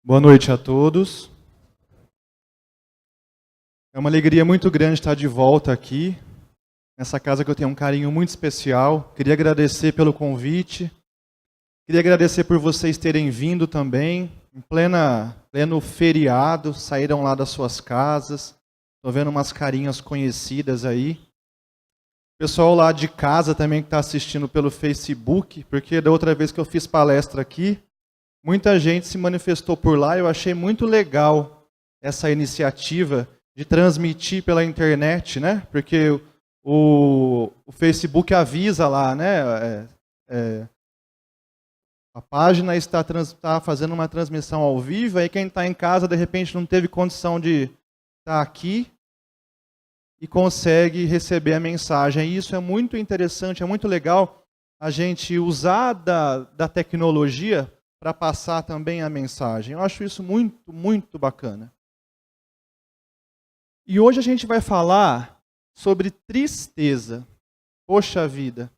Boa noite a todos. É uma alegria muito grande estar de volta aqui, nessa casa que eu tenho um carinho muito especial. Queria agradecer pelo convite. Queria agradecer por vocês terem vindo também, em pleno feriado, saíram lá das suas casas. Estou vendo umas carinhas conhecidas aí. Pessoal lá de casa também que está assistindo pelo Facebook, porque da outra vez que eu fiz palestra aqui, muita gente se manifestou por lá. Eu achei muito legal essa iniciativa de transmitir pela internet, né? Porque o Facebook avisa lá, né? A página está fazendo uma transmissão ao vivo, aí quem está em casa, de repente, não teve condição de estar aqui e consegue receber a mensagem. E isso é muito interessante, é muito legal a gente usar da tecnologia para passar também a mensagem. Eu acho isso muito, muito bacana. E hoje a gente vai falar sobre tristeza. Poxa vida,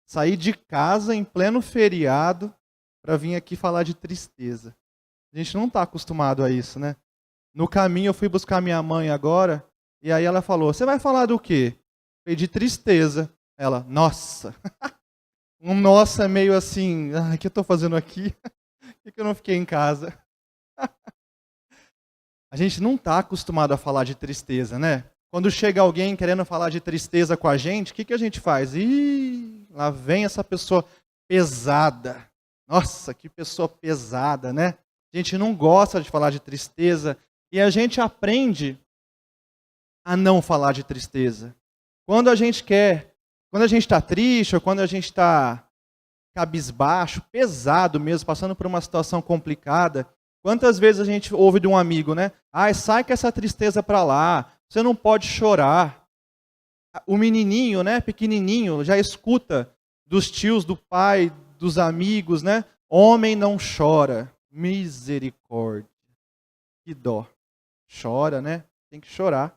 sair de casa em pleno feriado para vir aqui falar de tristeza. A gente não está acostumado a isso, né? No caminho eu fui buscar minha mãe agora, e aí ela falou, você vai falar do quê? Eu falei, de tristeza. Ela, nossa. Um nossa meio assim, o que eu estou fazendo aqui? Por que eu não fiquei em casa? A gente não está acostumado a falar de tristeza, né? Quando chega alguém querendo falar de tristeza com a gente, o que a gente faz? Ih, lá vem essa pessoa pesada. Nossa, que pessoa pesada, né? A gente não gosta de falar de tristeza e a gente aprende a não falar de tristeza. Quando a gente está triste ou quando a gente está cabisbaixo, pesado mesmo, passando por uma situação complicada, quantas vezes a gente ouve de um amigo, né? Ai, sai com essa tristeza para lá, você não pode chorar. O menininho, né, pequenininho, já escuta dos tios, do pai, dos amigos, né? Homem não chora. Misericórdia. Que dó. Chora, né? Tem que chorar.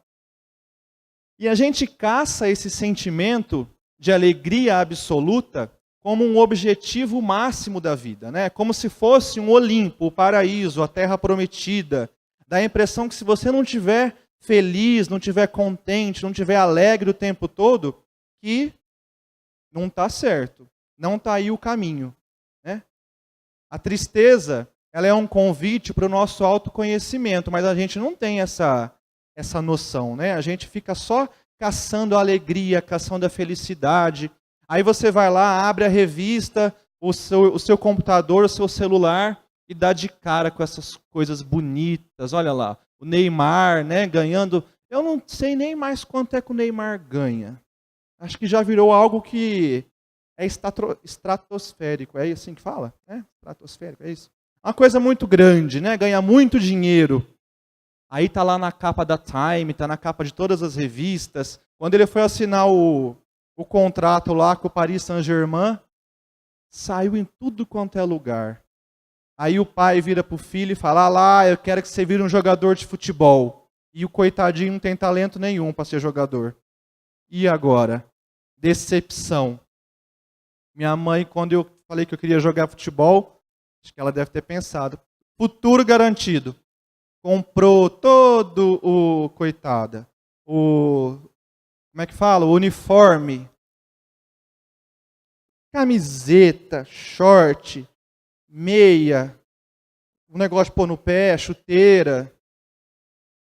E a gente caça esse sentimento de alegria absoluta como um objetivo máximo da vida, né? Como se fosse um Olimpo, o paraíso, a terra prometida. Dá a impressão que se você não estiver feliz, não estiver contente, não estiver alegre o tempo todo, que não está certo, não está aí o caminho, né? A tristeza, ela é um convite para o nosso autoconhecimento, mas a gente não tem essa noção, né? A gente fica só caçando a alegria, caçando a felicidade. Aí você vai lá, abre a revista, o seu computador, o seu celular e dá de cara com essas coisas bonitas. Olha lá, o Neymar, né, ganhando. Eu não sei nem mais quanto é que o Neymar ganha. Acho que já virou algo que é estratosférico. É assim que fala? É? Estratosférico, é isso? Uma coisa muito grande, né? Ganha muito dinheiro. Aí tá lá na capa da Time, tá na capa de todas as revistas. Quando ele foi assinar o contrato lá com o Paris Saint-Germain, saiu em tudo quanto é lugar. Aí o pai vira pro filho e fala, lá, eu quero que você vire um jogador de futebol. E o coitadinho não tem talento nenhum para ser jogador. E agora? Decepção. Minha mãe, quando eu falei que eu queria jogar futebol, acho que ela deve ter pensado, futuro garantido. Comprou todo o, coitada, como é que fala? O uniforme, camiseta, short, meia, um negócio de pôr no pé, chuteira.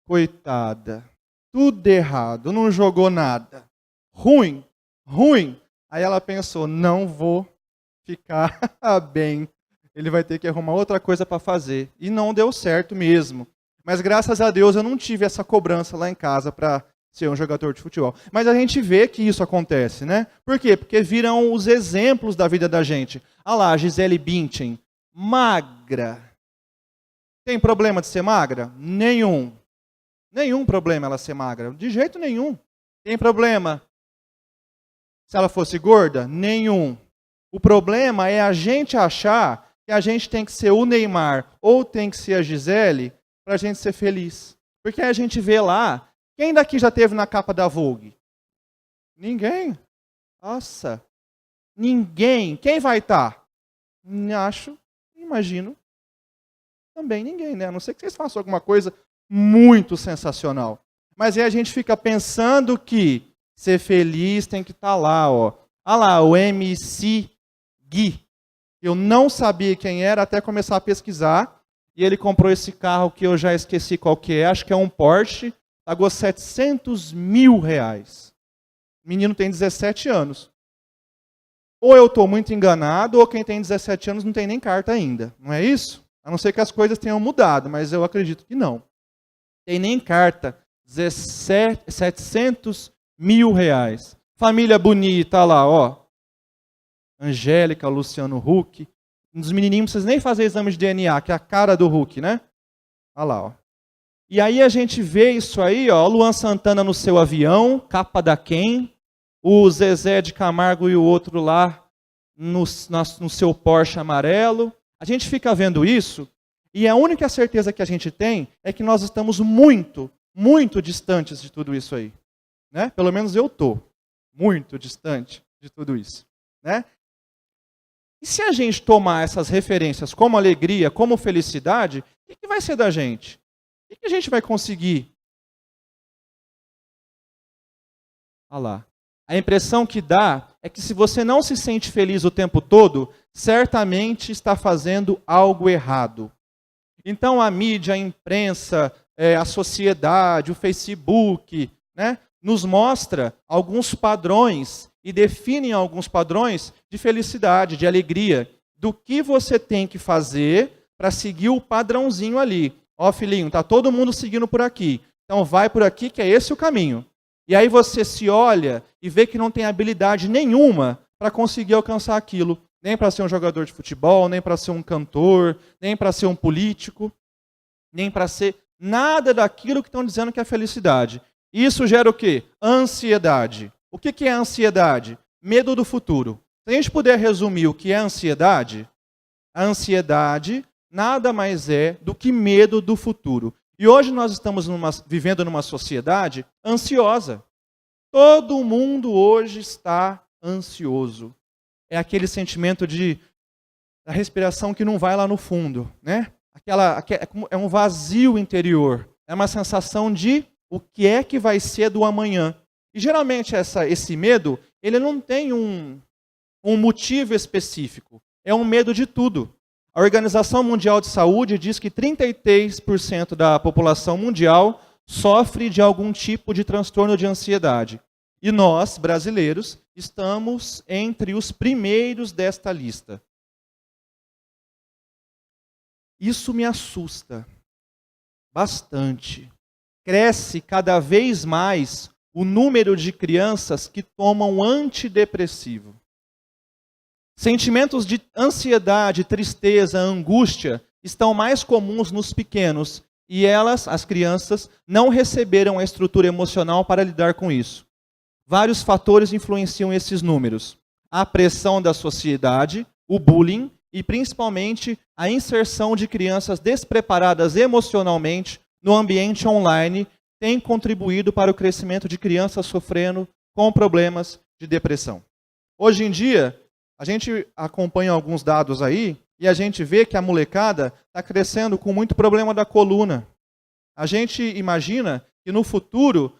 Coitada, tudo errado, não jogou nada. Ruim, ruim. Aí ela pensou, não vou ficar bem. Ele vai ter que arrumar outra coisa para fazer. E não deu certo mesmo. Mas graças a Deus eu não tive essa cobrança lá em casa para ser um jogador de futebol. Mas a gente vê que isso acontece, né? Por quê? Porque viram os exemplos da vida da gente. Ah lá, Gisele Bündchen, magra. Tem problema de ser magra? Nenhum. Nenhum problema ela ser magra. De jeito nenhum. Tem problema se ela fosse gorda? Nenhum. O problema é a gente achar que a gente tem que ser o Neymar ou tem que ser a Gisele para a gente ser feliz. Porque a gente vê lá, quem daqui já teve na capa da Vogue? Ninguém. Nossa. Ninguém. Quem vai estar? Acho, imagino, também ninguém, né? A não ser que vocês façam alguma coisa muito sensacional. Mas aí a gente fica pensando que ser feliz tem que estar lá, ó. Olha lá, o MC Gui. Eu não sabia quem era até começar a pesquisar. E ele comprou esse carro que eu já esqueci qual que é, acho que é um Porsche. Pagou R$700 mil. O menino tem 17 anos. Ou eu estou muito enganado, ou quem tem 17 anos não tem nem carta ainda. Não é isso? A não ser que as coisas tenham mudado, mas eu acredito que não. Tem nem carta. 700 mil reais. Família bonita, olha lá, ó. Angélica, Luciano Huck. Um dos menininhos não precisa nem fazer exame de DNA, que é a cara do Huck, né? Olha lá, ó. E aí a gente vê isso aí, ó. Luan Santana no seu avião, capa da Quem. O Zezé de Camargo e o outro lá no seu Porsche amarelo. A gente fica vendo isso e a única certeza que a gente tem é que nós estamos muito, muito distantes de tudo isso aí. Né? Pelo menos eu estou muito distante de tudo isso. Né? E se a gente tomar essas referências como alegria, como felicidade, o que vai ser da gente? O que a gente vai conseguir? Olha lá. A impressão que dá é que se você não se sente feliz o tempo todo, certamente está fazendo algo errado. Então a mídia, a imprensa, a sociedade, o Facebook, né, nos mostra alguns padrões e definem alguns padrões de felicidade, de alegria, do que você tem que fazer para seguir o padrãozinho ali. Ó, filhinho, tá todo mundo seguindo por aqui. Então vai por aqui que é esse o caminho. E aí você se olha e vê que não tem habilidade nenhuma para conseguir alcançar aquilo. Nem para ser um jogador de futebol, nem para ser um cantor, nem para ser um político, nem para ser nada daquilo que estão dizendo que é felicidade. Isso gera o quê? Ansiedade. O que é ansiedade? Medo do futuro. Se a gente puder resumir o que é ansiedade, a ansiedade nada mais é do que medo do futuro. E hoje nós estamos vivendo numa sociedade ansiosa. Todo mundo hoje está ansioso. É aquele sentimento da respiração que não vai lá no fundo, né? É um vazio interior. É uma sensação de o que é que vai ser do amanhã. E geralmente esse medo, ele não tem um motivo específico. É um medo de tudo. A Organização Mundial de Saúde diz que 33% da população mundial sofre de algum tipo de transtorno de ansiedade. E nós, brasileiros, estamos entre os primeiros desta lista. Isso me assusta bastante. Cresce cada vez mais o número de crianças que tomam antidepressivo. Sentimentos de ansiedade, tristeza, angústia estão mais comuns nos pequenos e elas, as crianças, não receberam a estrutura emocional para lidar com isso. Vários fatores influenciam esses números. A pressão da sociedade, o bullying e principalmente a inserção de crianças despreparadas emocionalmente no ambiente online tem contribuído para o crescimento de crianças sofrendo com problemas de depressão. Hoje em dia, a gente acompanha alguns dados aí e a gente vê que a molecada está crescendo com muito problema da coluna. A gente imagina que no futuro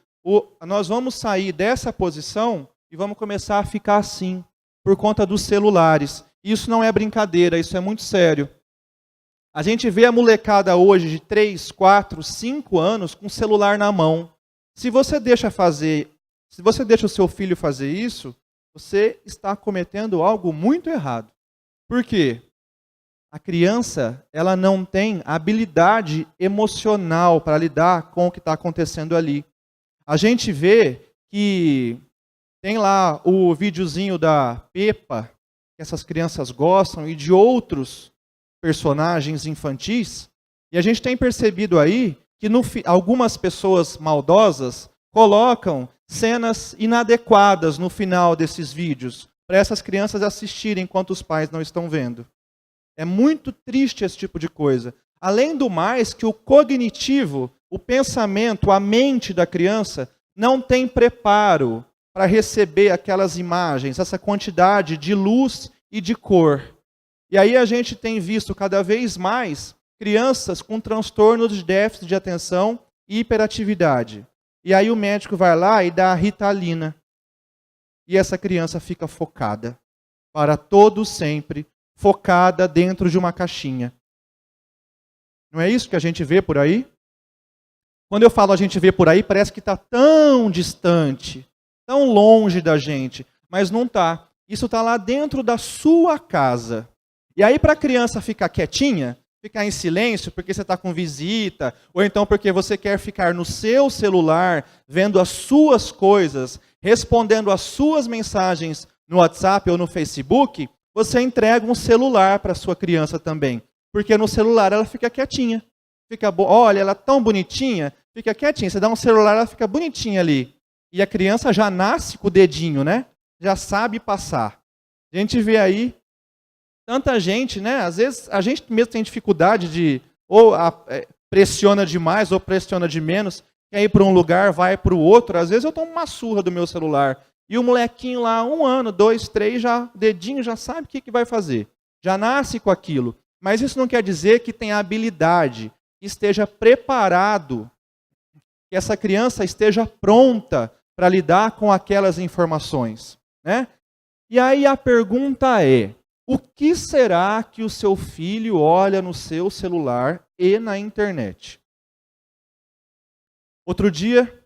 nós vamos sair dessa posição e vamos começar a ficar assim, por conta dos celulares. Isso não é brincadeira, isso é muito sério. A gente vê a molecada hoje de 3, 4, 5 anos com o celular na mão. Se você deixa o seu filho fazer isso, você está cometendo algo muito errado. Por quê? A criança, ela não tem habilidade emocional para lidar com o que está acontecendo ali. A gente vê que tem lá o videozinho da Peppa, que essas crianças gostam, e de outros personagens infantis, e a gente tem percebido aí que algumas pessoas maldosas colocam cenas inadequadas no final desses vídeos, para essas crianças assistirem enquanto os pais não estão vendo. É muito triste esse tipo de coisa. Além do mais, que o cognitivo, o pensamento, a mente da criança não tem preparo para receber aquelas imagens, essa quantidade de luz e de cor. E aí a gente tem visto cada vez mais crianças com transtornos de déficit de atenção e hiperatividade. E aí o médico vai lá e dá a Ritalina. E essa criança fica focada, para todo sempre, focada dentro de uma caixinha. Não é isso que a gente vê por aí? Quando eu falo a gente vê por aí, parece que está tão distante, tão longe da gente, mas não está. Isso está lá dentro da sua casa. E aí para a criança ficar quietinha, ficar em silêncio porque você está com visita, ou então porque você quer ficar no seu celular, vendo as suas coisas, respondendo as suas mensagens no WhatsApp ou no Facebook, você entrega um celular para a sua criança também. Porque no celular ela fica quietinha. Olha, ela é tão bonitinha, fica quietinha. Você dá um celular, ela fica bonitinha ali. E a criança já nasce com o dedinho, né? Já sabe passar. A gente vê aí tanta gente, né? Às vezes a gente mesmo tem dificuldade de pressiona demais ou pressiona de menos, quer ir para um lugar, vai para o outro. Às vezes eu tomo uma surra do meu celular. E o molequinho lá, 1 ano, 2, 3, já, dedinho já sabe o que vai fazer. Já nasce com aquilo. Mas isso não quer dizer que tenha habilidade, que esteja preparado, que essa criança esteja pronta para lidar com aquelas informações, né? E aí a pergunta é: o que será que o seu filho olha no seu celular e na internet? Outro dia,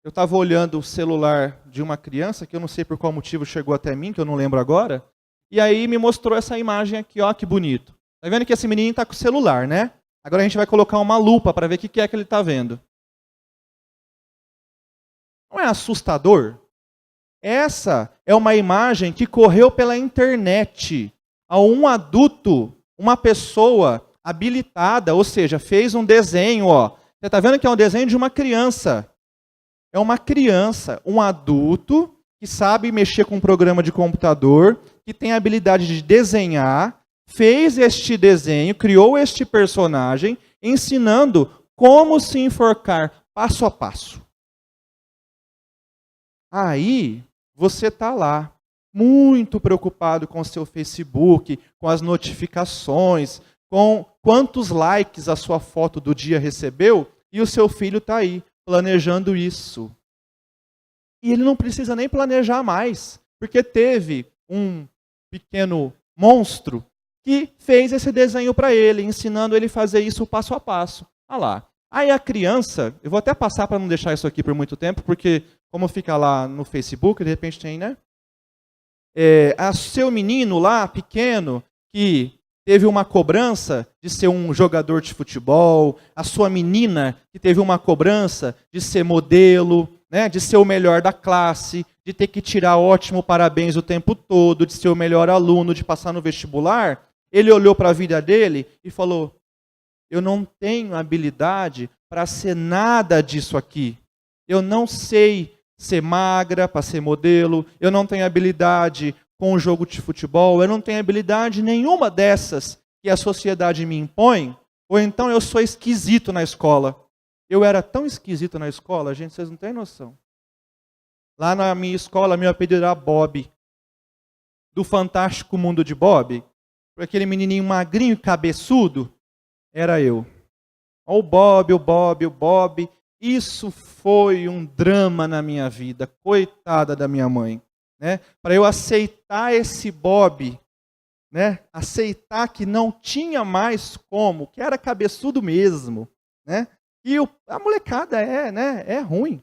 eu estava olhando o celular de uma criança, que eu não sei por qual motivo chegou até mim, que eu não lembro agora, e aí me mostrou essa imagem aqui, ó, que bonito. Tá vendo que esse menino está com o celular, né? Agora a gente vai colocar uma lupa para ver o que é que ele está vendo. Não é assustador? Essa é uma imagem que correu pela internet. A um adulto, uma pessoa habilitada, ou seja, fez um desenho, ó. Você está vendo que é um desenho de uma criança. É uma criança, um adulto que sabe mexer com um programa de computador, que tem a habilidade de desenhar, fez este desenho, criou este personagem, ensinando como se enforcar passo a passo. Aí, você está lá, muito preocupado com o seu Facebook, com as notificações, com quantos likes a sua foto do dia recebeu, e o seu filho está aí, planejando isso. E ele não precisa nem planejar mais, porque teve um pequeno monstro que fez esse desenho para ele, ensinando ele a fazer isso passo a passo. Olha lá. Aí a criança, eu vou até passar para não deixar isso aqui por muito tempo, porque como fica lá no Facebook, de repente tem, né? Seu menino lá, pequeno, que teve uma cobrança de ser um jogador de futebol, a sua menina que teve uma cobrança de ser modelo, né, de ser o melhor da classe, de ter que tirar ótimo parabéns o tempo todo, de ser o melhor aluno, de passar no vestibular, ele olhou para a vida dele e falou: eu não tenho habilidade para ser nada disso aqui. Eu não sei ser magra para ser modelo, eu não tenho habilidade com o jogo de futebol, eu não tenho habilidade nenhuma dessas que a sociedade me impõe, ou então eu sou esquisito na escola. Eu era tão esquisito na escola, gente, vocês não têm noção. Lá na minha escola, meu apelido era Bob, do Fantástico Mundo de Bob, aquele menininho magrinho e cabeçudo, era eu. O Bob, o Bob, o Bob. Isso foi um drama na minha vida, coitada da minha mãe. Né? Para eu aceitar esse Bob, né? Aceitar que não tinha mais como, que era cabeçudo mesmo. Né? E a molecada né? É ruim.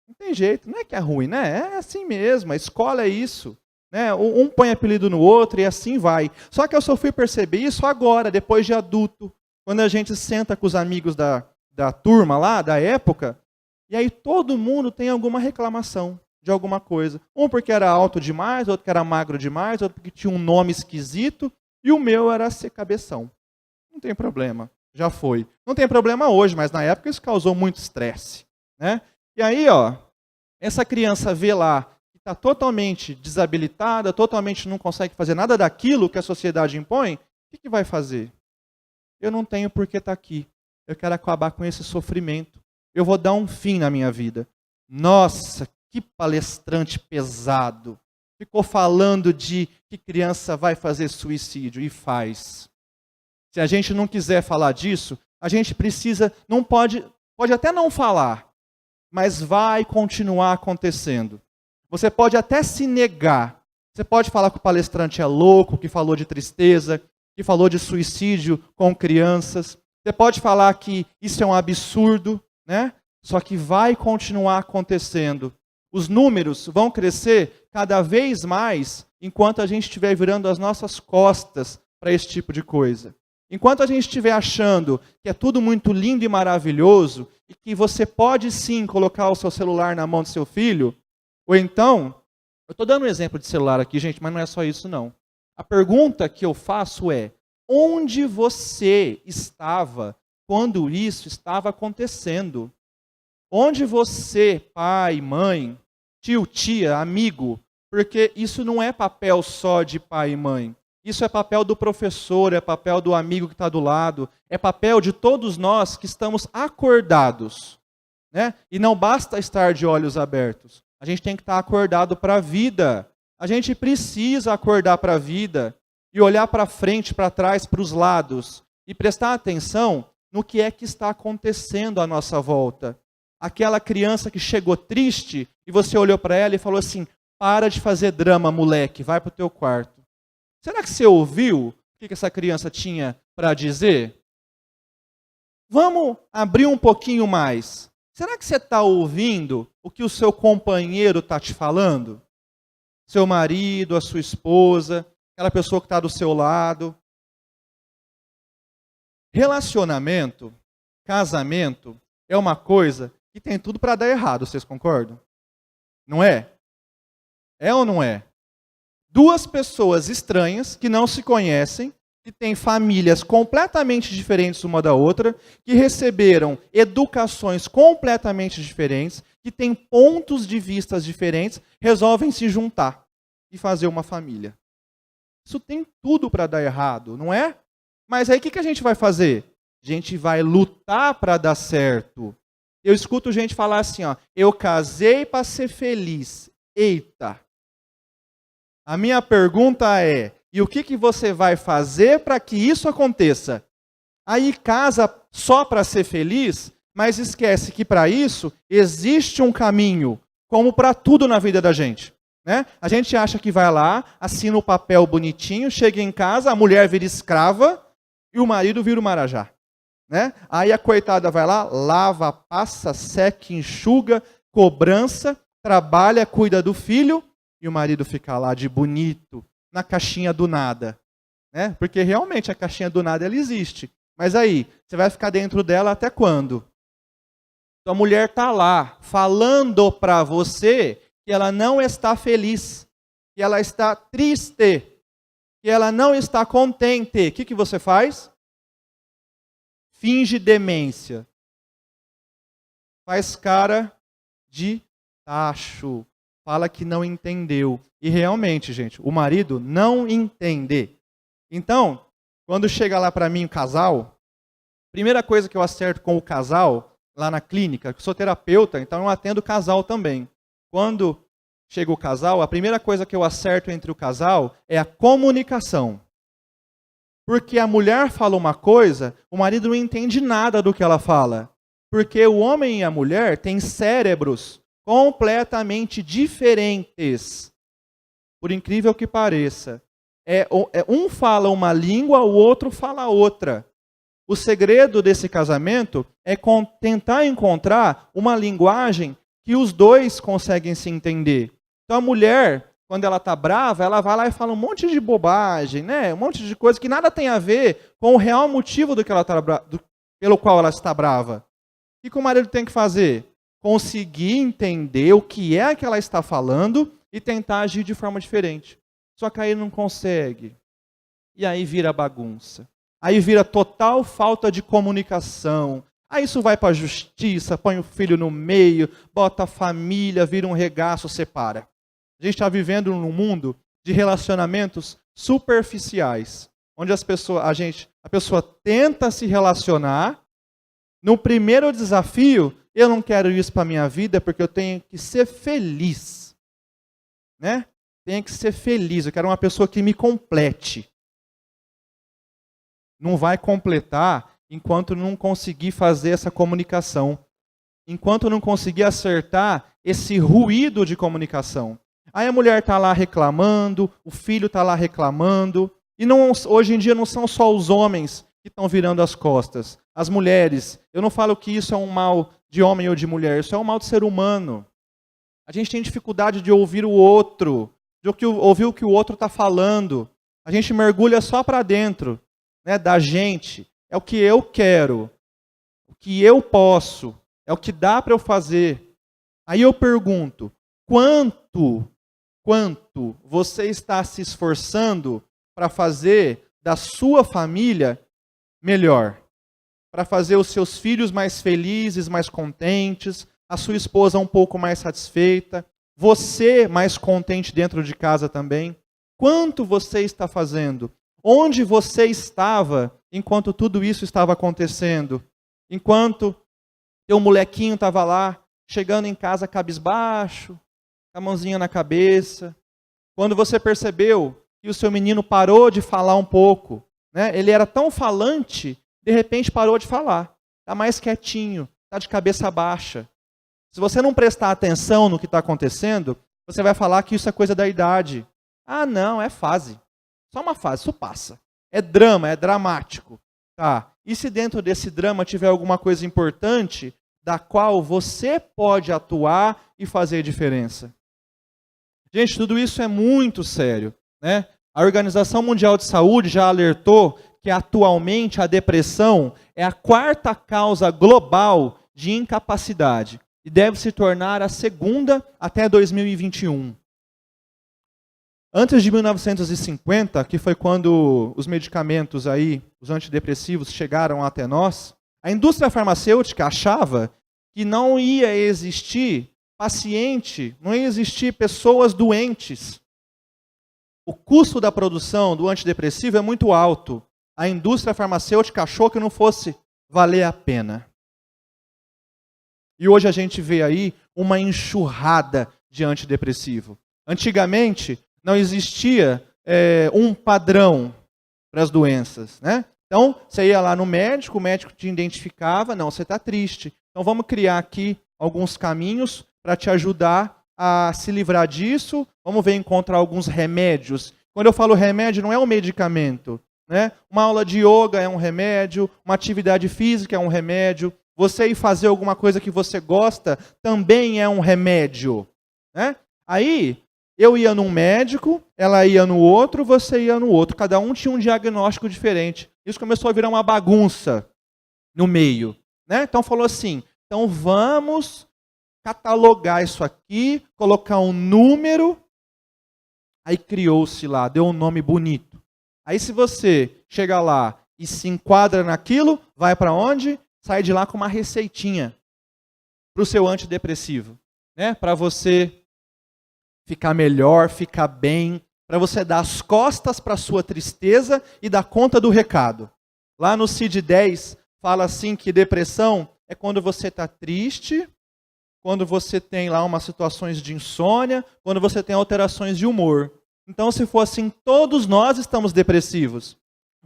Não tem jeito, não é que é ruim, né? É assim mesmo, a escola é isso. Né? Um põe apelido no outro e assim vai. Só que eu só fui perceber isso agora, depois de adulto. Quando a gente senta com os amigos da turma lá, da época, e aí todo mundo tem alguma reclamação de alguma coisa. Um porque era alto demais, outro que era magro demais, outro porque tinha um nome esquisito, e o meu era ser cabeção. Não tem problema, já foi. Não tem problema hoje, mas na época isso causou muito estresse. Né? E aí, ó, essa criança vê lá que está totalmente desabilitada, totalmente não consegue fazer nada daquilo que a sociedade impõe, o que vai fazer? Eu não tenho por que estar aqui. Eu quero acabar com esse sofrimento. Eu vou dar um fim na minha vida. Nossa, que palestrante pesado. Ficou falando de que criança vai fazer suicídio e faz. Se a gente não quiser falar disso, a gente precisa, não pode até não falar, mas vai continuar acontecendo. Você pode até se negar. Você pode falar que o palestrante é louco, que falou de tristeza, que falou de suicídio com crianças. Você pode falar que isso é um absurdo, né? Só que vai continuar acontecendo. Os números vão crescer cada vez mais enquanto a gente estiver virando as nossas costas para esse tipo de coisa. Enquanto a gente estiver achando que é tudo muito lindo e maravilhoso e que você pode sim colocar o seu celular na mão do seu filho, ou então, eu estou dando um exemplo de celular aqui, gente, mas não é só isso não. A pergunta que eu faço é, onde você estava quando isso estava acontecendo? Onde você, pai, mãe, tio, tia, amigo, porque isso não é papel só de pai e mãe. Isso é papel do professor, é papel do amigo que está do lado, é papel de todos nós que estamos acordados, né? E não basta estar de olhos abertos. A gente tem que estar acordado para a vida. A gente precisa acordar para a vida e olhar para frente, para trás, para os lados e prestar atenção no que é que está acontecendo à nossa volta. Aquela criança que chegou triste e você olhou para ela e falou assim, para de fazer drama, moleque, vai para o teu quarto. Será que você ouviu o que essa criança tinha para dizer? Vamos abrir um pouquinho mais. Será que você está ouvindo o que o seu companheiro está te falando? Seu marido, a sua esposa, aquela pessoa que está do seu lado. Relacionamento, casamento, é uma coisa que tem tudo para dar errado, vocês concordam? Não é? É ou não é? Duas pessoas estranhas, que não se conhecem, que têm famílias completamente diferentes uma da outra, que receberam educações completamente diferentes, que têm pontos de vista diferentes, resolvem se juntar e fazer uma família. Isso tem tudo para dar errado, não é? Mas aí o que a gente vai fazer? A gente vai lutar para dar certo. Eu escuto gente falar assim, ó, eu casei para ser feliz. Eita! A minha pergunta é, e o que você vai fazer para que isso aconteça? Aí casa só para ser feliz, mas esquece que para isso existe um caminho, como para tudo na vida da gente. Né? A gente acha que vai lá, assina o papel bonitinho, chega em casa, a mulher vira escrava e o marido vira o marajá. Né? Aí a coitada vai lá, lava, passa, seca, enxuga, cobrança, trabalha, cuida do filho, e o marido fica lá de bonito, na caixinha do nada. Né? Porque realmente a caixinha do nada ela existe. Mas aí, você vai ficar dentro dela até quando? Então a mulher está lá, falando para você que ela não está feliz, que ela está triste, que ela não está contente. O que você faz? Finge demência. Faz cara de tacho. Fala que não entendeu. E realmente, gente, o marido não entende. Então, quando chega lá para mim o casal, primeira coisa que eu acerto com o casal, lá na clínica, eu sou terapeuta, então eu atendo o casal também. Quando chega o casal, a primeira coisa que eu acerto entre o casal é a comunicação. Porque a mulher fala uma coisa, o marido não entende nada do que ela fala. Porque o homem e a mulher têm cérebros completamente diferentes. Por incrível que pareça. Um fala uma língua, o outro fala outra. O segredo desse casamento é tentar encontrar uma linguagem que os dois conseguem se entender. Então a mulher, quando ela está brava, ela vai lá e fala um monte de bobagem, né? Um monte de coisa que nada tem a ver com o real motivo pelo qual ela está brava. O que o marido tem que fazer? Conseguir entender o que é que ela está falando e tentar agir de forma diferente. Só que aí não consegue. E aí vira bagunça. Aí vira total falta de comunicação. Aí isso vai para a justiça, põe o filho no meio, bota a família, vira um regaço, separa. A gente está vivendo num mundo de relacionamentos superficiais, onde a pessoa tenta se relacionar. No primeiro desafio, eu não quero isso para a minha vida porque eu tenho que ser feliz. Né? Tenho que ser feliz, eu quero uma pessoa que me complete. não vai completar enquanto não conseguir fazer essa comunicação. Enquanto não conseguir acertar esse ruído de comunicação. Aí a mulher está lá reclamando, o filho está lá reclamando. E não, hoje em dia não são só os homens que estão virando as costas. As mulheres. Eu não falo que isso é um mal de homem ou de mulher. Isso é um mal de ser humano. A gente tem dificuldade de ouvir o outro. De ouvir o que o outro está falando. A gente mergulha só para dentro, né, da gente. É o que eu quero. O que eu posso. É o que dá para eu fazer. Aí eu pergunto, quanto você está se esforçando para fazer da sua família melhor? Para fazer os seus filhos mais felizes, mais contentes, a sua esposa um pouco mais satisfeita, você mais contente dentro de casa também? Quanto você está fazendo? Onde você estava enquanto tudo isso estava acontecendo? Enquanto teu molequinho estava lá, chegando em casa cabisbaixo, com a mãozinha na cabeça. Quando você percebeu que o seu menino parou de falar um pouco, né? Ele era tão falante, de repente parou de falar. Está mais quietinho, está de cabeça baixa. Se você não prestar atenção no que está acontecendo, você vai falar que isso é coisa da idade. Ah, não, é fase. Só uma fase, isso passa. É drama, é dramático. Tá. E se dentro desse drama tiver alguma coisa importante, da qual você pode atuar e fazer diferença? Gente, tudo isso é muito sério, né? A Organização Mundial de Saúde já alertou que atualmente a depressão é a 4ª causa global de incapacidade e deve se tornar a 2ª até 2021. Antes de 1950, que foi quando os medicamentos aí, os antidepressivos, chegaram até nós, a indústria farmacêutica achava que não ia existir paciente, não ia existir pessoas doentes. O custo da produção do antidepressivo é muito alto. A indústria farmacêutica achou que não fosse valer a pena. E hoje a gente vê aí uma enxurrada de antidepressivo. Antigamente, não existia um padrão para as doenças, né? Então, você ia lá no médico, o médico te identificava, não, você está triste. Então, vamos criar aqui alguns caminhos para te ajudar a se livrar disso. Vamos ver encontrar alguns remédios. Quando eu falo remédio, não é um medicamento, né? Uma aula de yoga é um remédio, uma atividade física é um remédio. Você ir fazer alguma coisa que você gosta também é um remédio, né? Aí, eu ia num médico, ela ia no outro, você ia no outro. Cada um tinha um diagnóstico diferente. Isso começou a virar uma bagunça no meio, né? Então falou assim, então vamos catalogar isso aqui, colocar um número. Aí criou-se lá, deu um nome bonito. Aí se você chega lá e se enquadra naquilo, vai para onde? Sai de lá com uma receitinha para o seu antidepressivo, né? Para você ficar melhor, ficar bem, para você dar as costas para a sua tristeza e dar conta do recado. Lá no CID-10 fala assim que depressão é quando você está triste, quando você tem lá umas situações de insônia, quando você tem alterações de humor. Então, se for assim, todos nós estamos depressivos.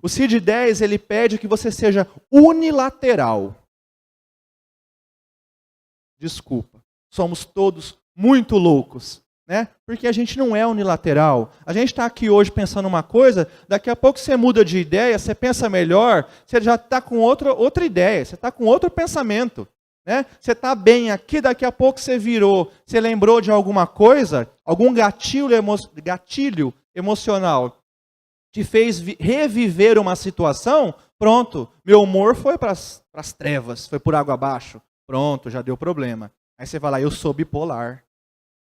O CID-10 ele pede que você seja unilateral. Desculpa, somos todos muito loucos. Né? Porque a gente não é unilateral. A gente está aqui hoje pensando uma coisa, daqui a pouco você muda de ideia, você pensa melhor, você já está com outra ideia, você está com outro pensamento. Né? Você está bem aqui, daqui a pouco você virou, você lembrou de alguma coisa, algum gatilho emocional te fez reviver uma situação, pronto, meu humor foi para as trevas, foi por água abaixo, pronto, já deu problema. Aí você vai lá, eu sou bipolar.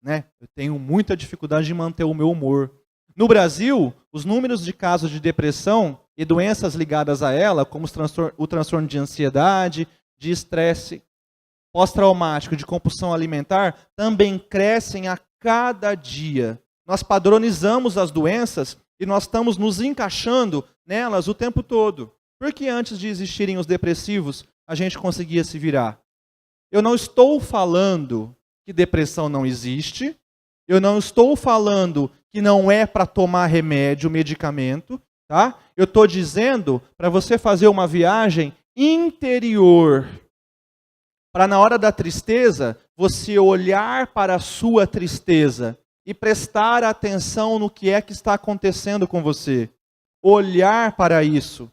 Né? Eu tenho muita dificuldade de manter o meu humor. No Brasil, os números de casos de depressão e doenças ligadas a ela, como o transtorno de ansiedade, de estresse pós-traumático, de compulsão alimentar, também crescem a cada dia. Nós padronizamos as doenças e nós estamos nos encaixando nelas o tempo todo. Porque antes de existirem os depressivos, a gente conseguia se virar. Eu não estou falando que depressão não existe. Eu não estou falando que não é para tomar remédio, medicamento. tá? Eu estou dizendo para você fazer uma viagem interior. Para na hora da tristeza, você olhar para a sua tristeza e prestar atenção no que é que está acontecendo com você. Olhar para isso.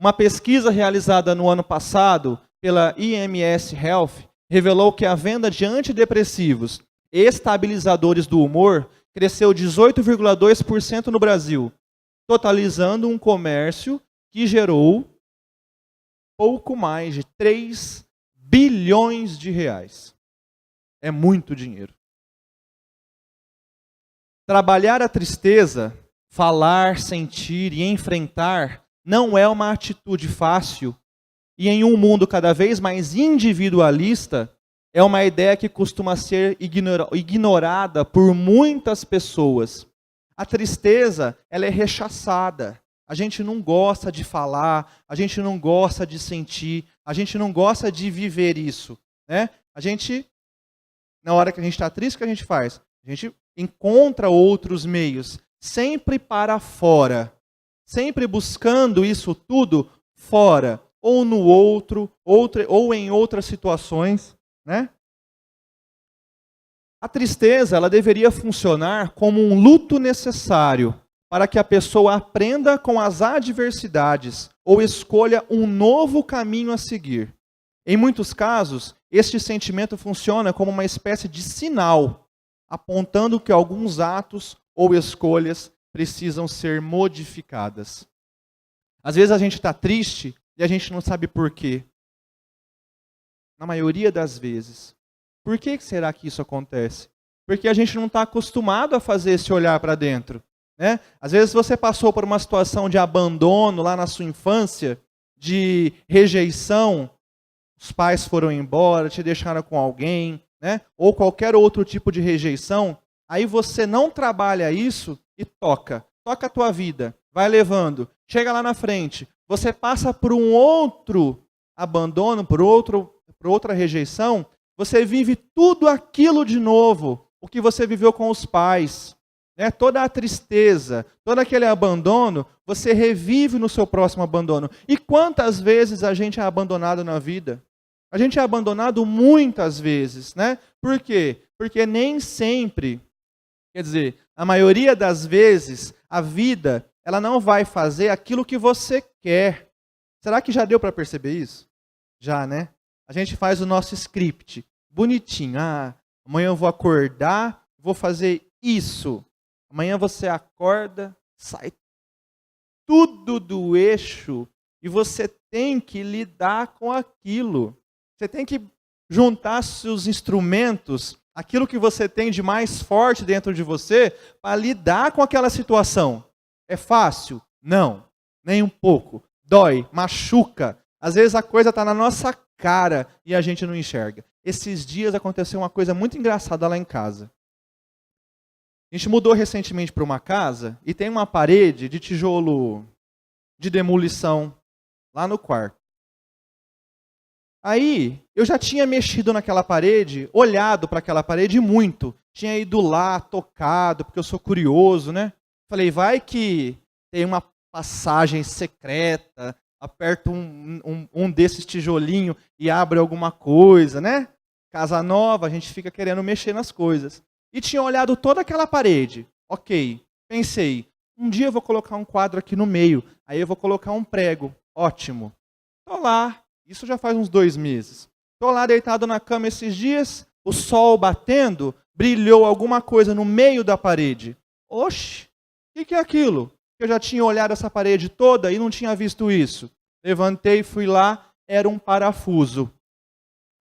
Uma pesquisa realizada no ano passado pela IMS Health revelou que a venda de antidepressivos e estabilizadores do humor cresceu 18,2% no Brasil, totalizando um comércio que gerou pouco mais de 3 bilhões de reais. É muito dinheiro. Trabalhar a tristeza, falar, sentir e enfrentar não é uma atitude fácil e em um mundo cada vez mais individualista, é uma ideia que costuma ser ignorada por muitas pessoas. A tristeza, ela é rechaçada. A gente não gosta de falar, a gente não gosta de sentir, a gente não gosta de viver isso, né? A gente, na hora que a gente está triste, o que a gente faz? A gente encontra outros meios, sempre para fora, sempre buscando isso tudo fora, ou no outro, ou em outras situações, né? A tristeza, ela deveria funcionar como um luto necessário para que a pessoa aprenda com as adversidades ou escolha um novo caminho a seguir. Em muitos casos, este sentimento funciona como uma espécie de sinal, apontando que alguns atos ou escolhas precisam ser modificadas. Às vezes a gente está triste e a gente não sabe por quê. Na maioria das vezes. Por que será que isso acontece? Porque a gente não está acostumado a fazer esse olhar para dentro. Né? Às vezes você passou por uma situação de abandono lá na sua infância, de rejeição, os pais foram embora, te deixaram com alguém, né? Ou qualquer outro tipo de rejeição, aí você não trabalha isso e toca a tua vida, vai levando, chega lá na frente, você passa por um outro abandono, por outra rejeição, você vive tudo aquilo de novo, o que você viveu com os pais. Né? Toda a tristeza, todo aquele abandono, você revive no seu próximo abandono. E quantas vezes a gente é abandonado na vida? A gente é abandonado muitas vezes. Né? Por quê? Porque nem sempre, quer dizer, a maioria das vezes, a vida ela não vai fazer aquilo que você quer. Será que já deu para perceber isso? Já, né? A gente faz o nosso script bonitinho. Amanhã eu vou acordar, vou fazer isso. Amanhã você acorda, sai tudo do eixo e você tem que lidar com aquilo. Você tem que juntar seus instrumentos, aquilo que você tem de mais forte dentro de você, para lidar com aquela situação. É fácil? Não, nem um pouco. Dói, machuca. Às vezes a coisa está na nossa cara e a gente não enxerga. Esses dias aconteceu uma coisa muito engraçada lá em casa. A gente mudou recentemente para uma casa e tem uma parede de tijolo de demolição lá no quarto. Aí, eu já tinha mexido naquela parede, olhado para aquela parede muito. Tinha ido lá, tocado, porque eu sou curioso, né? Falei, vai que tem uma passagem secreta, aperta um desses tijolinhos e abre alguma coisa, né? Casa nova, a gente fica querendo mexer nas coisas. E tinha olhado toda aquela parede. Ok, pensei, um dia eu vou colocar um quadro aqui no meio, aí eu vou colocar um prego. Ótimo. Estou lá, isso já faz uns 2 meses. Estou lá deitado na cama esses dias, o sol batendo, brilhou alguma coisa no meio da parede. Oxe, o que é aquilo? Eu já tinha olhado essa parede toda e não tinha visto isso. Levantei, fui lá, era um parafuso.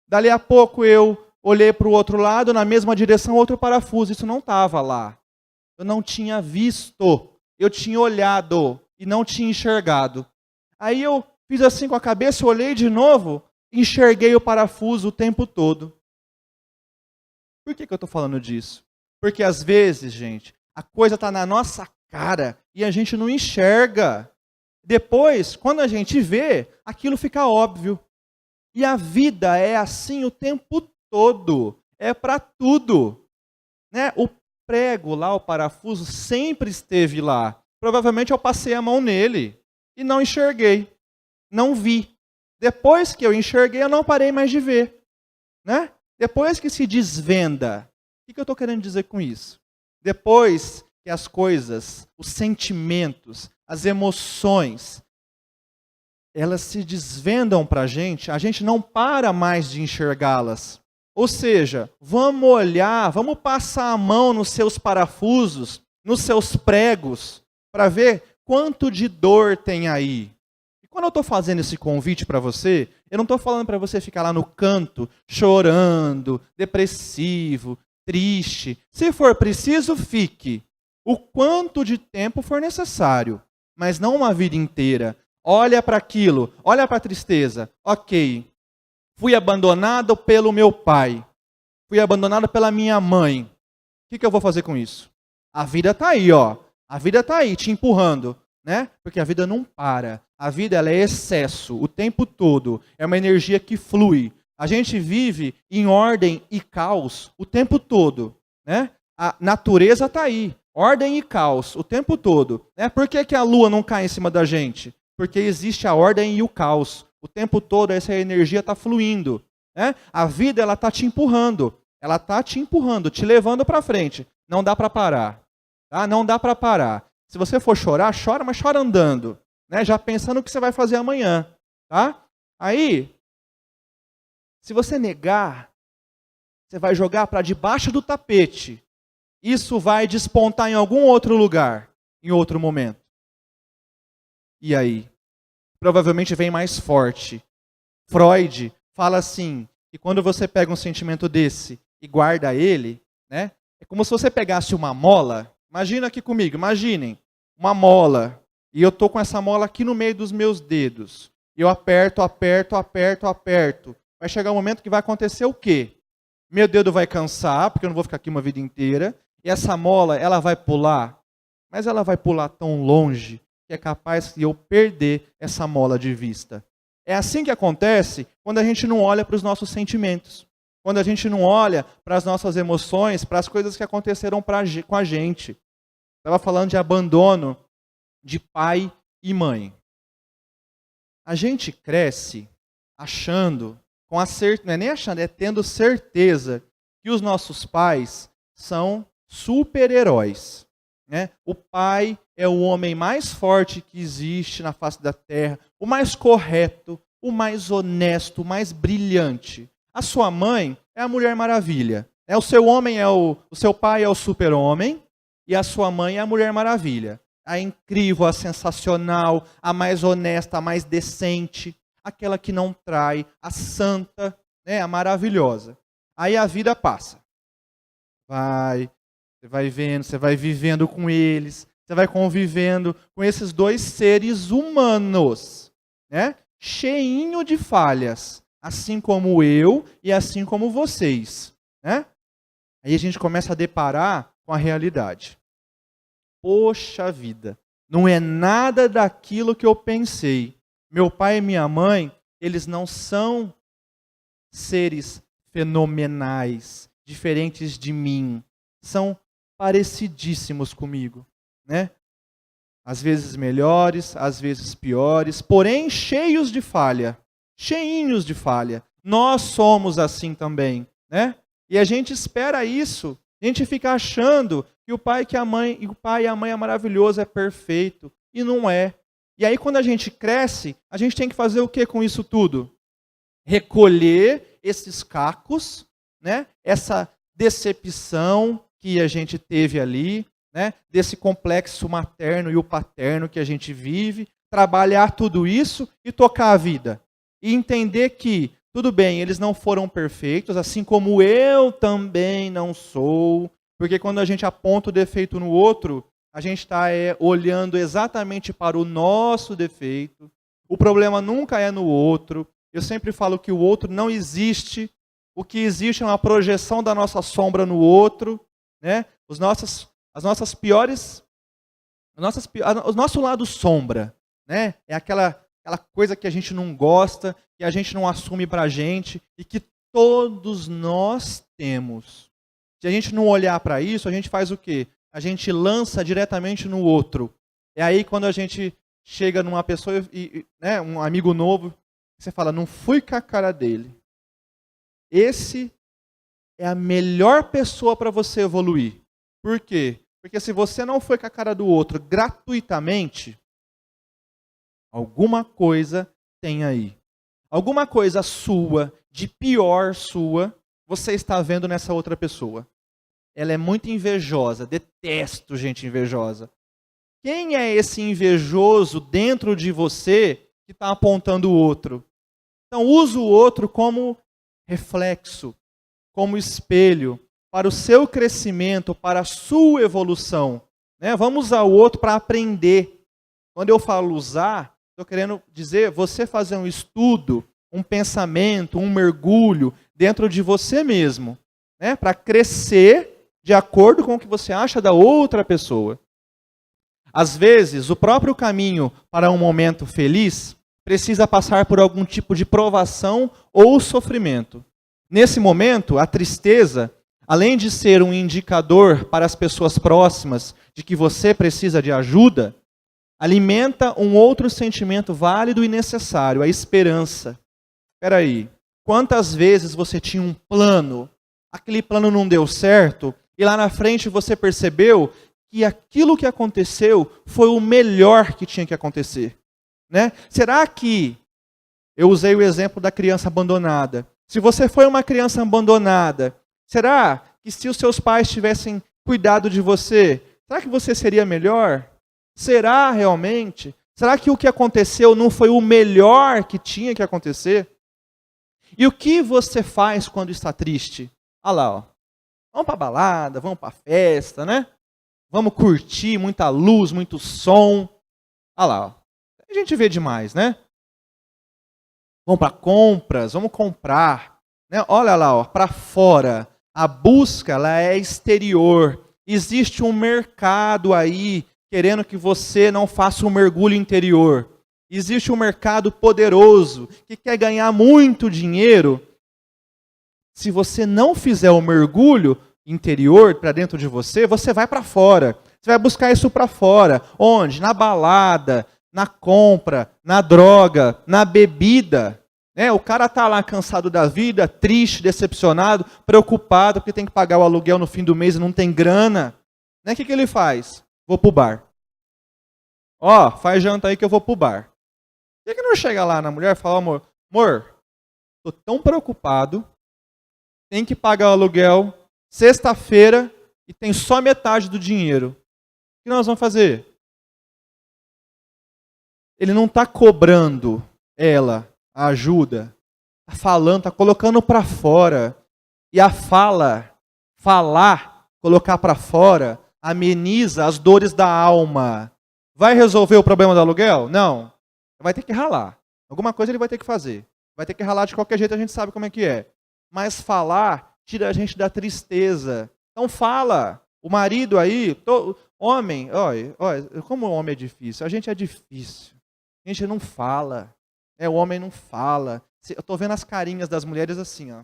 Dali a pouco eu olhei para o outro lado, na mesma direção, outro parafuso. Isso não estava lá. Eu não tinha visto. Eu tinha olhado e não tinha enxergado. Aí eu fiz assim com a cabeça, olhei de novo, enxerguei o parafuso o tempo todo. Por que eu estou falando disso? Porque às vezes, gente, a coisa está na nossa cara e a gente não enxerga. Depois, quando a gente vê, aquilo fica óbvio. E a vida é assim o tempo todo. É para tudo. Né? O prego lá, o parafuso, sempre esteve lá. Provavelmente eu passei a mão nele e não enxerguei, não vi. Depois que eu enxerguei, eu não parei mais de ver, né? Depois que se desvenda, o que eu estou querendo dizer com isso? Depois que as coisas, os sentimentos, as emoções, elas se desvendam para a gente não para mais de enxergá-las. Ou seja, vamos olhar, vamos passar a mão nos seus parafusos, nos seus pregos, para ver quanto de dor tem aí. E quando eu estou fazendo esse convite para você, eu não estou falando para você ficar lá no canto, chorando, depressivo, triste. Se for preciso, fique. O quanto de tempo for necessário, mas não uma vida inteira. Olha para aquilo, olha para a tristeza. Ok, fui abandonado pelo meu pai, fui abandonado pela minha mãe. O que eu vou fazer com isso? A vida está aí, ó. A vida está aí, te empurrando, né? Porque a vida não para. A vida ela é excesso o tempo todo. É uma energia que flui. A gente vive em ordem e caos o tempo todo, né? A natureza está aí, ordem e caos o tempo todo. Né? Por que a lua não cai em cima da gente? Porque existe a ordem e o caos. O tempo todo essa energia está fluindo. Né? A vida ela está te empurrando. Ela está te empurrando, te levando para frente. Não dá para parar. Tá? Não dá para parar. Se você for chorar, chora, mas chora andando. Né? Já pensando o que você vai fazer amanhã. Tá? Aí, se você negar, você vai jogar para debaixo do tapete. Isso vai despontar em algum outro lugar, em outro momento. E aí? Provavelmente vem mais forte. Freud fala assim, que quando você pega um sentimento desse e guarda ele, né, é como se você pegasse uma mola. Imagina aqui comigo, imaginem, uma mola. E eu estou com essa mola aqui no meio dos meus dedos. E eu aperto, aperto, aperto, aperto. Vai chegar um momento que vai acontecer o quê? Meu dedo vai cansar, porque eu não vou ficar aqui uma vida inteira. E essa mola, ela vai pular. Mas ela vai pular tão longe que é capaz de eu perder essa mola de vista. É assim que acontece quando a gente não olha para os nossos sentimentos. Quando a gente não olha para as nossas emoções, para as coisas que aconteceram com a gente. Estava falando de abandono de pai e mãe. A gente cresce achando, não é nem achando, é tendo certeza que os nossos pais são super-heróis. Né? O pai é o homem mais forte que existe na face da terra, o mais correto, o mais honesto, o mais brilhante. A sua mãe é a Mulher Maravilha. O seu homem o seu pai é o super-homem e a sua mãe é a Mulher Maravilha. A incrível, a sensacional, a mais honesta, a mais decente, aquela que não trai, a santa, né, a maravilhosa. Aí a vida passa. Você vai vendo, você vai vivendo com eles, você vai convivendo com esses dois seres humanos, né? Cheinho de falhas, assim como eu e assim como vocês, né? Aí a gente começa a deparar com a realidade. Poxa vida, não é nada daquilo que eu pensei. Meu pai e minha mãe, eles não são seres fenomenais, diferentes de mim. São parecidíssimos comigo, né? Às vezes melhores, às vezes piores, porém cheios de falha, cheinhos de falha. Nós somos assim também, né? E a gente espera isso, a gente fica achando que o pai e a mãe é maravilhoso, é perfeito, e não é. E aí quando a gente cresce, a gente tem que fazer o que com isso tudo? Recolher esses cacos, né? Essa decepção que a gente teve ali, né? Desse complexo materno e o paterno que a gente vive, trabalhar tudo isso e tocar a vida. E entender que, tudo bem, eles não foram perfeitos, assim como eu também não sou, porque quando a gente aponta o defeito no outro, a gente está olhando exatamente para o nosso defeito. O problema nunca é no outro. Eu sempre falo que o outro não existe. O que existe é uma projeção da nossa sombra no outro, né? O nosso lado sombra, né? É aquela coisa que a gente não gosta, que a gente não assume pra gente e que todos nós temos. Se a gente não olhar para isso, a gente faz o quê? A gente lança diretamente no outro. É aí quando a gente chega numa pessoa, né, um amigo novo, você fala, não fui com a cara dele. Esse é a melhor pessoa para você evoluir. Por quê? Porque se você não foi com a cara do outro gratuitamente, alguma coisa tem aí. Alguma coisa sua, de pior sua, você está vendo nessa outra pessoa. Ela é muito invejosa, detesto gente invejosa. Quem é esse invejoso dentro de você que está apontando o outro? Então, usa o outro como reflexo, como espelho, para o seu crescimento, para a sua evolução. Né? Vamos usar o outro para aprender. Quando eu falo usar, estou querendo dizer você fazer um estudo, um pensamento, um mergulho dentro de você mesmo, né? Para crescer de acordo com o que você acha da outra pessoa. Às vezes, o próprio caminho para um momento feliz precisa passar por algum tipo de provação ou sofrimento. Nesse momento, a tristeza, além de ser um indicador para as pessoas próximas de que você precisa de ajuda, alimenta um outro sentimento válido e necessário, a esperança. Espera aí, quantas vezes você tinha um plano, aquele plano não deu certo, e lá na frente você percebeu que aquilo que aconteceu foi o melhor que tinha que acontecer? Né? Será que, eu usei o exemplo da criança abandonada, se você foi uma criança abandonada, será que se os seus pais tivessem cuidado de você, será que você seria melhor? Será realmente? Será que o que aconteceu não foi o melhor que tinha que acontecer? E o que você faz quando está triste? Olha lá, ó. Vamos para a balada, vamos para a festa, né? Vamos curtir, muita luz, muito som. Olha lá, ó. A gente vê demais, né? Vamos para compras, vamos comprar. Né? Olha lá, para fora. A busca ela é exterior. Existe um mercado aí querendo que você não faça um mergulho interior. Existe um mercado poderoso que quer ganhar muito dinheiro. Se você não fizer o mergulho interior para dentro de você, você vai para fora. Você vai buscar isso para fora. Onde? Na balada, na compra, na droga, na bebida. Né? O cara está lá cansado da vida, triste, decepcionado, preocupado porque tem que pagar o aluguel no fim do mês e não tem grana. Né? O que ele faz? Vou pro bar. Ó, faz janta aí que eu vou pro bar. Por que não chega lá na mulher e fala, amor, tô tão preocupado, tem que pagar o aluguel, sexta-feira, e tem só metade do dinheiro. O que nós vamos fazer? Ele não está cobrando ela, a ajuda. Está falando, está colocando para fora. E a falar, colocar para fora, ameniza as dores da alma. Vai resolver o problema do aluguel? Não. Vai ter que ralar. Alguma coisa ele vai ter que fazer. Vai ter que ralar de qualquer jeito, a gente sabe como é que é. Mas falar tira a gente da tristeza. Então fala. O marido aí, homem, olha, como o homem é difícil. A gente é difícil. A gente não fala. O homem não fala. Eu estou vendo as carinhas das mulheres assim, ó.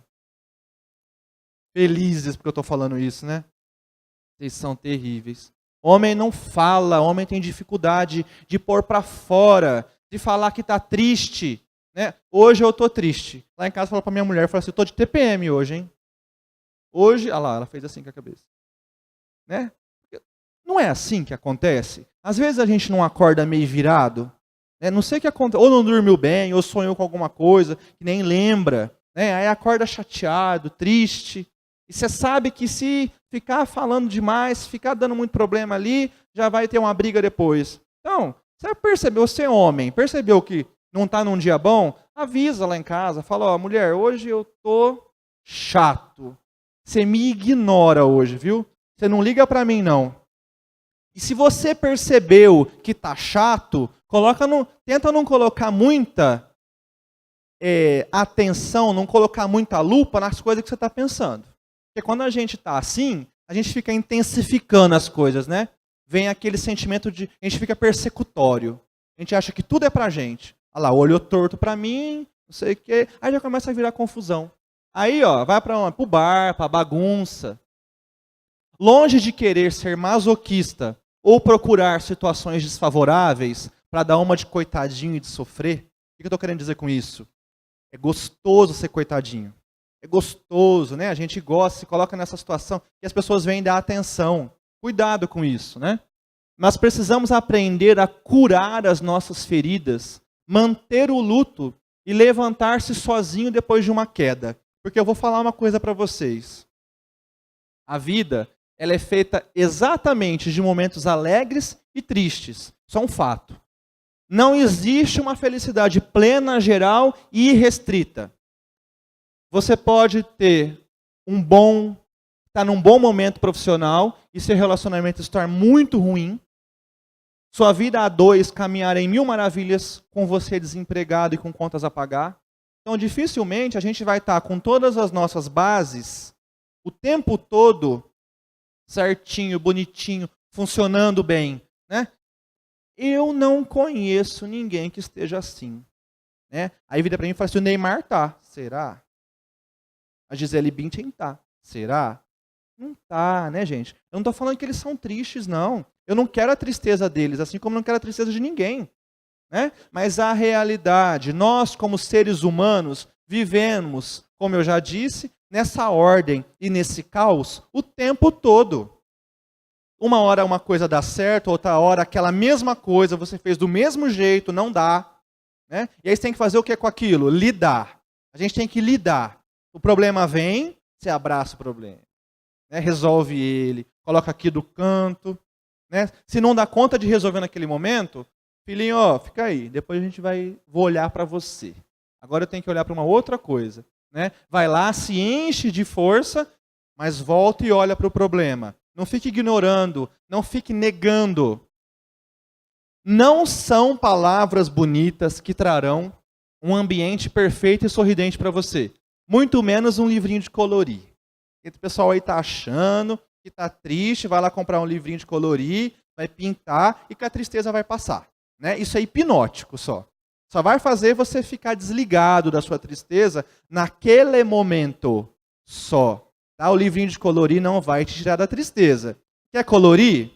Felizes porque eu estou falando isso, né? Vocês são terríveis. Homem não fala, homem tem dificuldade de pôr para fora, de falar que está triste. Né? Hoje eu estou triste. Lá em casa eu falo para minha mulher, eu falo assim, eu estou de TPM hoje, hein? Hoje, olha lá, ela fez assim com a cabeça. Né? Não é assim que acontece? Às vezes a gente não acorda meio virado, né? Não sei o que acontece, ou não dormiu bem, ou sonhou com alguma coisa que nem lembra. Né? Aí acorda chateado, triste. E você sabe que se ficar falando demais, ficar dando muito problema ali, já vai ter uma briga depois. Então, você percebeu, você é homem, percebeu que não está num dia bom? Avisa lá em casa, fala, ó, mulher, hoje eu tô chato. Você me ignora hoje, viu? Você não liga para mim, não. E se você percebeu que tá chato, tenta não colocar muita atenção, não colocar muita lupa nas coisas que você está pensando. Porque quando a gente está assim, a gente fica intensificando as coisas, né? Vem aquele sentimento de... A gente fica persecutório. A gente acha que tudo é pra gente. Olha lá, olhou torto pra mim, não sei o quê. Aí já começa a virar confusão. Aí, ó, vai pro bar, pra bagunça. Longe de querer ser masoquista ou procurar situações desfavoráveis para dar uma de coitadinho e de sofrer. O que eu estou querendo dizer com isso? É gostoso ser coitadinho. É gostoso, né? A gente gosta, se coloca nessa situação e as pessoas vêm dar atenção. Cuidado com isso, né? Mas precisamos aprender a curar as nossas feridas, manter o luto e levantar-se sozinho depois de uma queda. Porque eu vou falar uma coisa para vocês. A vida, ela é feita exatamente de momentos alegres e tristes. Isso é um fato. Não existe uma felicidade plena, geral e irrestrita. Você pode ter estar num bom momento profissional e seu relacionamento estar muito ruim. Sua vida a dois caminhar em mil maravilhas com você desempregado e com contas a pagar. Então, dificilmente a gente vai estar com todas as nossas bases o tempo todo certinho, bonitinho, funcionando bem, né? Eu não conheço ninguém que esteja assim, né? Aí vira para mim e fala assim, o Neymar tá. Será? A Gisele Bündchen tá. Será? Não tá, né, gente? Eu não estou falando que eles são tristes, não. Eu não quero a tristeza deles, assim como não quero a tristeza de ninguém, né? Mas a realidade, nós como seres humanos vivemos, como eu já disse, nessa ordem e nesse caos o tempo todo. Uma hora uma coisa dá certo, outra hora aquela mesma coisa, você fez do mesmo jeito, não dá, né? E aí você tem que fazer o que com aquilo? Lidar. A gente tem que lidar. O problema vem, você abraça o problema, né? Resolve ele, coloca aqui do canto, né? Se não dá conta de resolver naquele momento, filhinho, ó, fica aí, depois a gente vou olhar para você. Agora eu tenho que olhar para uma outra coisa, né? Vai lá, se enche de força, mas volta e olha para o problema. Não fique ignorando, não fique negando. Não são palavras bonitas que trarão um ambiente perfeito e sorridente para você. Muito menos um livrinho de colorir. O pessoal aí está achando que está triste, vai lá comprar um livrinho de colorir, vai pintar e que a tristeza vai passar, né? Isso é hipnótico só. Só vai fazer você ficar desligado da sua tristeza naquele momento só. Tá? O livrinho de colorir não vai te tirar da tristeza. Quer colorir?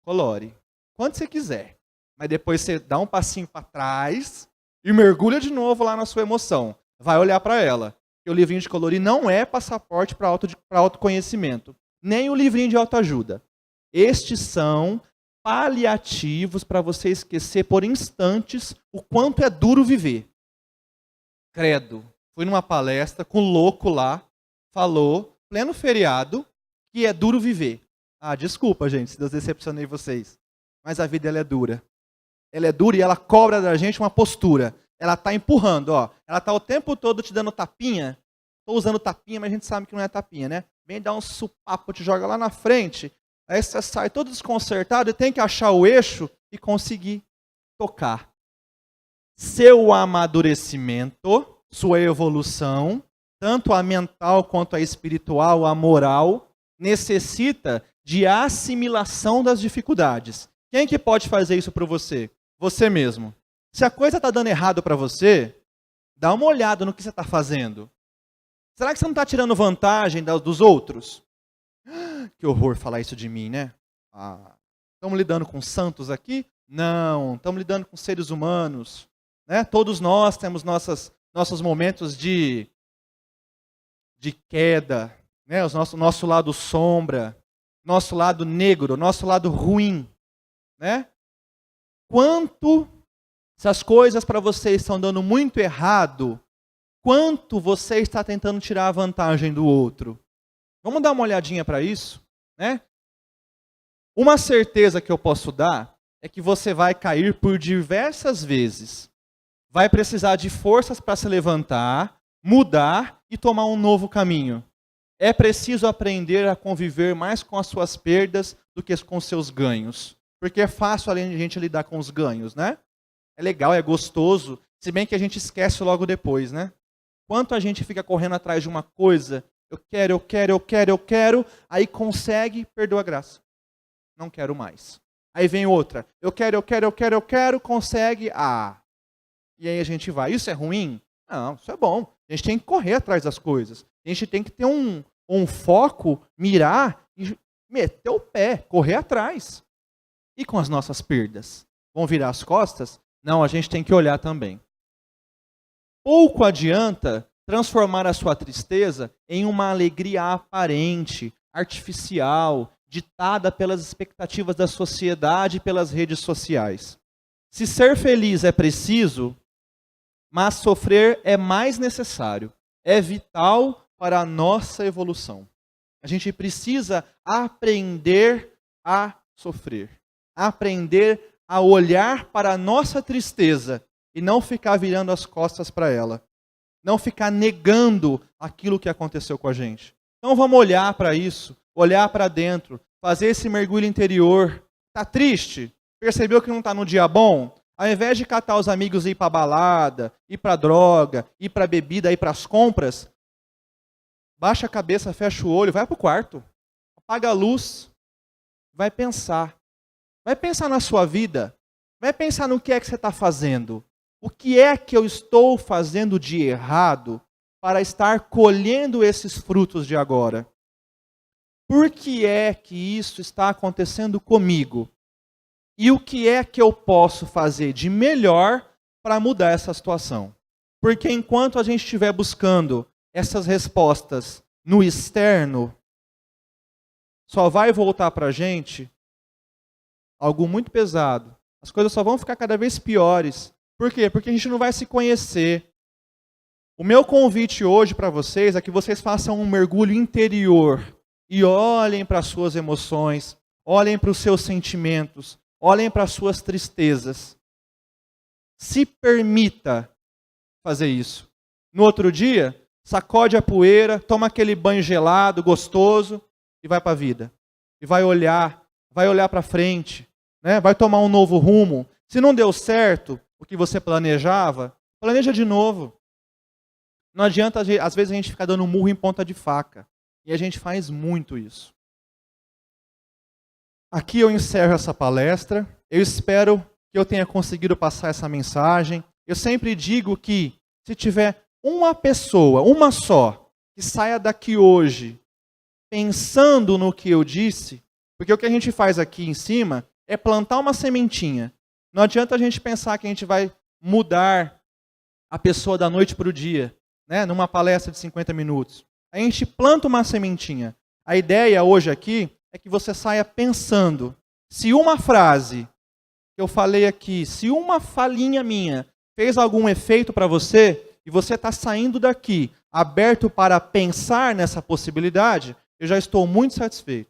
Colore. Quando você quiser. Mas depois você dá um passinho para trás e mergulha de novo lá na sua emoção. Vai olhar para ela. Porque o livrinho de colorir não é passaporte para autoconhecimento. Nem o livrinho de autoajuda. Estes são paliativos para você esquecer por instantes o quanto é duro viver. Credo. Fui numa palestra com um louco lá, falou, pleno feriado, que é duro viver. Ah, desculpa, gente, se eu decepcionei vocês. Mas a vida ela é dura. Ela é dura e ela cobra da gente uma postura. Ela está empurrando, ó. Ela está o tempo todo te dando tapinha. Estou usando tapinha, mas a gente sabe que não é tapinha, né? Vem dar um supapo, te joga lá na frente. Aí você sai todo desconcertado e tem que achar o eixo e conseguir tocar. Seu amadurecimento, sua evolução, tanto a mental quanto a espiritual, a moral, necessita de assimilação das dificuldades. Quem que pode fazer isso para você? Você mesmo. Se a coisa está dando errado para você, dá uma olhada no que você está fazendo. Será que você não está tirando vantagem dos outros? Que horror falar isso de mim, né? Estamos lidando com santos aqui? Não, estamos lidando com seres humanos. Né? Todos nós temos nossos momentos de queda, né? Nosso lado sombra, nosso lado negro, nosso lado ruim. Né? Se as coisas para você estão dando muito errado, quanto você está tentando tirar a vantagem do outro? Vamos dar uma olhadinha para isso, né? Uma certeza que eu posso dar é que você vai cair por diversas vezes. Vai precisar de forças para se levantar, mudar e tomar um novo caminho. É preciso aprender a conviver mais com as suas perdas do que com os seus ganhos. Porque é fácil a gente lidar com os ganhos, né? É legal, é gostoso, se bem que a gente esquece logo depois, né? Quanto a gente fica correndo atrás de uma coisa, eu quero, aí consegue, perdeu a graça. Não quero mais. Aí vem outra, eu quero, consegue, e aí a gente vai. Isso é ruim? Não, isso é bom. A gente tem que correr atrás das coisas. A gente tem que ter um foco, mirar e meter o pé, correr atrás. E com as nossas perdas? Vão virar as costas? Não, a gente tem que olhar também. Pouco adianta transformar a sua tristeza em uma alegria aparente, artificial, ditada pelas expectativas da sociedade e pelas redes sociais. Se ser feliz é preciso, mas sofrer é mais necessário. É vital para a nossa evolução. A gente precisa aprender a sofrer. Aprender a olhar para a nossa tristeza e não ficar virando as costas para ela. Não ficar negando aquilo que aconteceu com a gente. Então vamos olhar para isso, olhar para dentro, fazer esse mergulho interior. Está triste? Percebeu que não está no dia bom? Ao invés de catar os amigos e ir para a balada, ir para a droga, ir para a bebida, ir para as compras, baixa a cabeça, fecha o olho, vai para o quarto, apaga a luz, vai pensar. Vai pensar na sua vida, vai pensar no que é que você está fazendo. O que é que eu estou fazendo de errado para estar colhendo esses frutos de agora? Por que é que isso está acontecendo comigo? E o que é que eu posso fazer de melhor para mudar essa situação? Porque enquanto a gente estiver buscando essas respostas no externo, só vai voltar para a gente algo muito pesado. As coisas só vão ficar cada vez piores. Por quê? Porque a gente não vai se conhecer. O meu convite hoje para vocês é que vocês façam um mergulho interior e olhem para as suas emoções, olhem para os seus sentimentos, olhem para as suas tristezas. Se permita fazer isso. No outro dia, sacode a poeira, toma aquele banho gelado, gostoso, e vai para a vida. E vai olhar para frente, né? Vai tomar um novo rumo. Se não deu certo o que você planejava, planeja de novo. Não adianta, às vezes, a gente ficar dando murro em ponta de faca. E a gente faz muito isso. Aqui eu encerro essa palestra. Eu espero que eu tenha conseguido passar essa mensagem. Eu sempre digo que se tiver uma pessoa, uma só, que saia daqui hoje pensando no que eu disse, porque o que a gente faz aqui em cima é plantar uma sementinha. Não adianta a gente pensar que a gente vai mudar a pessoa da noite para o dia, né, numa palestra de 50 minutos. A gente planta uma sementinha. A ideia hoje aqui é que você saia pensando, se uma frase que eu falei aqui, se uma falinha minha fez algum efeito para você, e você está saindo daqui aberto para pensar nessa possibilidade, eu já estou muito satisfeito.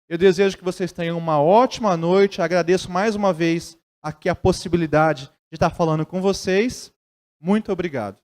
Eu desejo que vocês tenham uma ótima noite. Agradeço mais uma vez aqui a possibilidade de estar falando com vocês. Muito obrigado.